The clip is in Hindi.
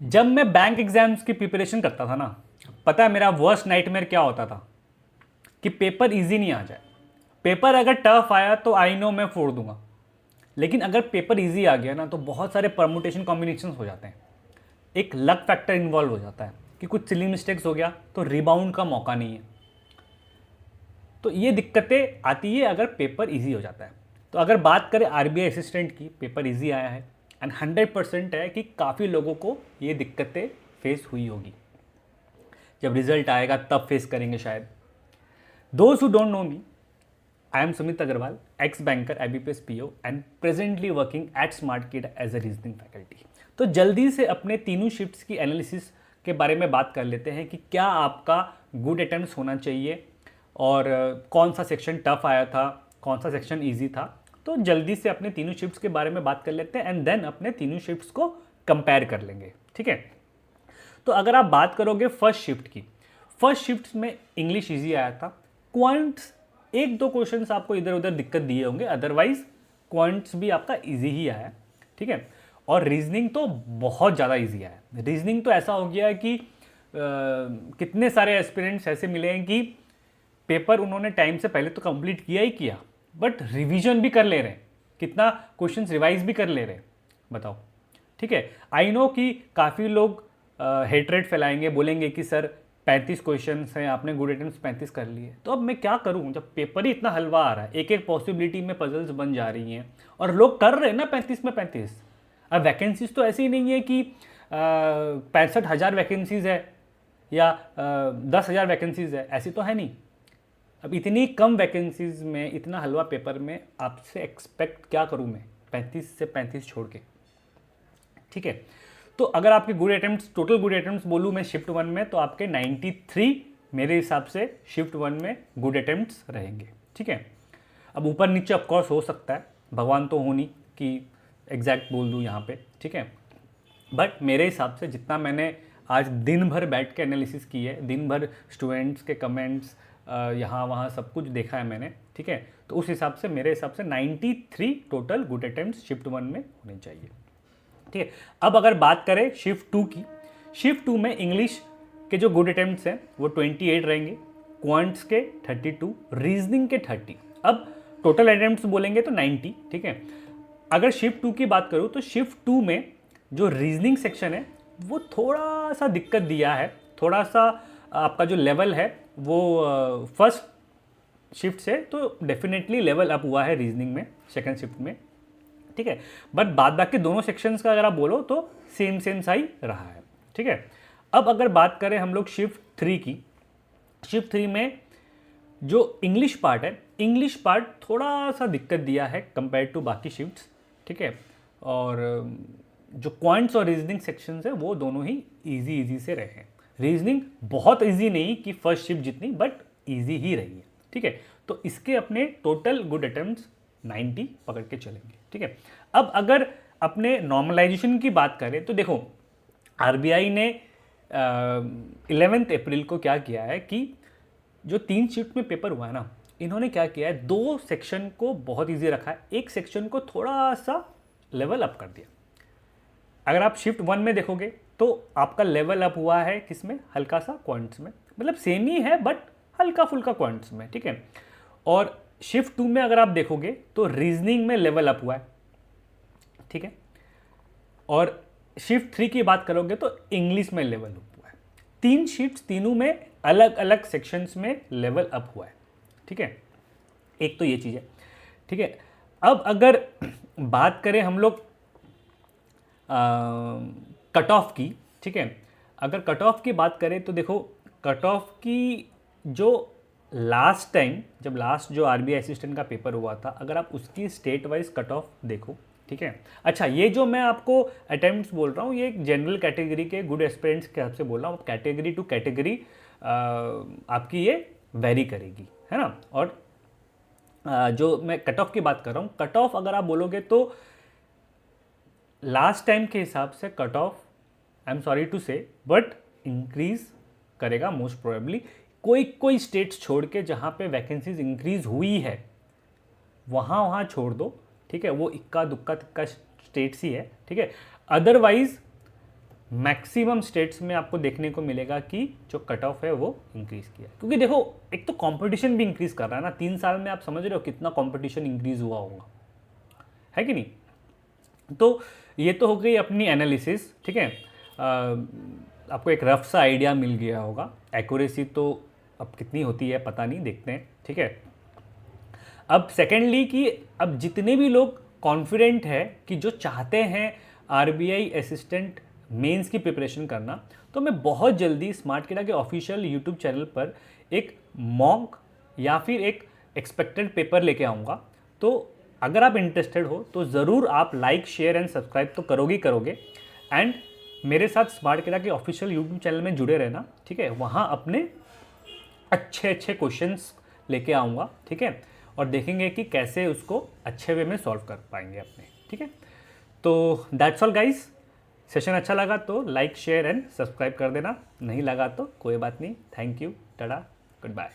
जब मैं बैंक एग्जाम्स की प्रिपरेशन करता था ना, पता है मेरा वर्स्ट नाइटमेयर क्या होता था? कि पेपर इजी नहीं आ जाए। पेपर अगर टफ आया तो आई नो मैं फोड़ दूंगा, लेकिन अगर पेपर इजी आ गया ना तो बहुत सारे परमुटेशन कॉम्बिनेशन हो जाते हैं। एक लक फैक्टर इन्वॉल्व हो जाता है कि कुछ सिली मिस्टेक्स हो गया तो रिबाउंड का मौका नहीं है। तो ये दिक्कतें आती है अगर पेपर इजी हो जाता है। तो अगर बात करें आरबीआई असिस्टेंट की, पेपर इजी आया है एंड 100% है कि काफ़ी लोगों को ये दिक्कतें फेस हुई होगी। जब रिजल्ट आएगा तब फेस करेंगे शायद। Those who don't know me, I am Sumit Agarwal, ex banker, IBPS PO and presently working at Smart Kid as a reasoning faculty. तो जल्दी से अपने तीनों शिफ्ट्स की एनालिसिस के बारे में बात कर लेते हैं कि क्या आपका गुड अटेम्प्ट होना चाहिए और कौन सा सेक्शन टफ आया था, कौन सा सेक्शन ईजी था। तो जल्दी से अपने तीनों शिफ्ट्स के बारे में बात कर लेते हैं एंड देन अपने तीनों शिफ्ट्स को कंपेयर कर लेंगे, ठीक है। तो अगर आप बात करोगे फर्स्ट शिफ्ट की, फर्स्ट शिफ्ट में इंग्लिश इजी आया था। क्वांट्स एक दो क्वेश्चंस आपको इधर उधर दिक्कत दिए होंगे, अदरवाइज क्वांट्स भी आपका इजी ही आया है, ठीक है। और रीजनिंग तो बहुत ज़्यादा इजी आया है। रीजनिंग तो ऐसा हो गया है कि कितने सारे एस्पिरेंट्स ऐसे मिले हैं कि पेपर उन्होंने टाइम से पहले तो कंप्लीट किया ही किया, बट रिवीजन भी कर ले रहे हैं, कितना क्वेश्चंस रिवाइज भी कर ले रहे हैं, बताओ, ठीक है। आई नो कि काफ़ी लोग हेटरेट फैलाएंगे, बोलेंगे कि सर 35 क्वेश्चन हैं, आपने गुड अटेम्प्ट 35 कर लिए, तो अब मैं क्या करूं जब पेपर ही इतना हलवा आ रहा है, एक एक पॉसिबिलिटी में पजल्स बन जा रही हैं और लोग कर रहे हैं ना 35 में 35। अब वैकेंसीज तो ऐसी ही नहीं है कि 65,000 वैकेंसीज है या 10,000 वैकेंसीज है, ऐसी तो है नहीं। अब इतनी कम वैकेंसीज में इतना हलवा पेपर में आपसे एक्सपेक्ट क्या करूं मैं 35 से 35 छोड़ के, ठीक है। तो अगर आपके good attempts, total good attempts बोलूँ मैं शिफ्ट वन में, तो आपके 93 मेरे हिसाब से शिफ्ट वन में गुड अटेम्प्ट्स रहेंगे, ठीक है। अब ऊपर नीचे ऑफकोर्स हो सकता है, भगवान तो हो नहीं कि एग्जैक्ट बोल दूँ यहाँ पे, ठीक है। बट मेरे हिसाब से जितना मैंने आज दिन भर बैठ के एनालिसिस की है, दिन भर स्टूडेंट्स के कमेंट्स यहाँ वहाँ सब कुछ देखा है मैंने, ठीक है। तो उस हिसाब से मेरे हिसाब से 93 total good attempts shift one में होने चाहिए, ठीक है। अब अगर बात करें शिफ्ट टू की, शिफ्ट टू में इंग्लिश के जो गुड अटेम्प्ट्स हैं वो 28 रहेंगे, क्वांट्स के 32, रीजनिंग के 30। अब टोटल अटेम्प्ट्स बोलेंगे तो 90, ठीक है। अगर शिफ्ट टू की बात करूँ तो शिफ्ट टू में जो रीजनिंग सेक्शन है वो थोड़ा सा दिक्कत दिया है, थोड़ा सा आपका जो लेवल है वो फर्स्ट शिफ्ट से तो डेफिनेटली लेवल अप हुआ है रीजनिंग में सेकेंड शिफ्ट में, ठीक है। बट बाद बाकी दोनों सेक्शंस का अगर आप बोलो तो सेम सेम सा ही रहा है, ठीक है। अब अगर बात करें हम लोग शिफ्ट थ्री की, शिफ्ट थ्री में जो इंग्लिश पार्ट है, इंग्लिश पार्ट थोड़ा सा दिक्कत दिया है कंपेयर टू बाकी शिफ्ट्स, ठीक है। और जो क्वांट्स और रीजनिंग सेक्शंस है वो दोनों ही इजी इजी से रहे हैं। रीजनिंग बहुत इजी नहीं कि फर्स्ट शिफ्ट जितनी, बट इजी ही रही है, ठीक है। तो इसके अपने टोटल गुड अटेम्प्ट्स 90 पकड़ के चलेंगे, ठीक है। अब अगर अपने नॉर्मलाइजेशन की बात करें तो देखो, आरबीआई ने 11 अप्रैल को क्या किया है कि जो 3 शिफ्ट में पेपर हुआ है ना, इन्होंने क्या किया है, 2 सेक्शन को बहुत इजी रखा है, एक सेक्शन को थोड़ा सा लेवल अप कर दिया। अगर आप शिफ्ट वन में देखोगे तो आपका लेवल अप हुआ है किसमें, हल्का सा क्वांट्स में, मतलब सेम ही है बट हल्का फुल्का क्वांट्स में, ठीक है। और शिफ्ट टू में अगर आप देखोगे तो रीजनिंग में लेवल अप हुआ है, ठीक है। और शिफ्ट थ्री की बात करोगे तो इंग्लिश में लेवल अप हुआ है। 3 शिफ्ट तीनों में अलग अलग सेक्शंस में लेवल अप हुआ है, ठीक है। एक तो ये चीज़ है, ठीक है। अब अगर बात करें हम लोग कट ऑफ की, ठीक है। अगर कट ऑफ की बात करें तो देखो, कट ऑफ की जो लास्ट टाइम जब लास्ट जो आरबीआई असिस्टेंट का पेपर हुआ था, अगर आप उसकी स्टेट वाइज कट ऑफ देखो, ठीक है। अच्छा, ये जो मैं आपको अटेम्प्ट्स बोल रहा हूँ ये एक जनरल कैटेगरी के गुड एस्पिरेंट्स के हिसाब से बोल रहा हूँ, कैटेगरी टू कैटेगरी आपकी ये वेरी करेगी, है ना। और जो मैं कट ऑफ की बात कर रहा हूँ, कट ऑफ अगर आप बोलोगे तो लास्ट टाइम के हिसाब से cut off, I am sorry to say, but increase करेगा मोस्ट प्रोबेबली। कोई कोई स्टेट्स छोड़ के जहाँ पे वैकेंसीज इंक्रीज हुई है वहाँ वहाँ छोड़ दो, ठीक है। वो इक्का दुक्का तिक्का स्टेट्स ही है, ठीक है। अदरवाइज मैक्सिमम स्टेट्स में आपको देखने को मिलेगा कि जो कट ऑफ है वो इंक्रीज़ किया, क्योंकि देखो एक तो कंपटीशन भी इंक्रीज़ कर रहा है ना, 3 साल में आप समझ रहे हो कितना कंपटीशन इंक्रीज़ हुआ होगा, है कि नहीं। तो ये तो हो गई अपनी एनालिसिस, ठीक है। आपको एक रफ सा आइडिया मिल गया होगा। एक्यूरेसी तो अब कितनी होती है पता नहीं, देखते हैं, ठीक है। अब सेकेंडली कि अब जितने भी लोग कॉन्फिडेंट है कि जो चाहते हैं आरबीआई असिस्टेंट मेंस की प्रिपरेशन करना, तो मैं बहुत जल्दी स्मार्टकेडा के ऑफिशियल यूट्यूब चैनल पर एक मॉक या फिर एक एक्सपेक्टेड पेपर लेके आऊँगा। तो अगर आप इंटरेस्टेड हो तो ज़रूर आप लाइक शेयर एंड सब्सक्राइब तो करोगे एंड मेरे साथ स्मार्टकेडा के ऑफिशियल यूट्यूब चैनल में जुड़े रहना, ठीक है। वहाँ अपने अच्छे अच्छे क्वेश्चंस लेके आऊँगा, ठीक है, और देखेंगे कि कैसे उसको अच्छे वे में सॉल्व कर पाएंगे अपने, ठीक है। तो दैट्स ऑल गाइस, सेशन अच्छा लगा तो लाइक शेयर एंड सब्सक्राइब कर देना, नहीं लगा तो कोई बात नहीं। Thank you, ta-ta, good bye.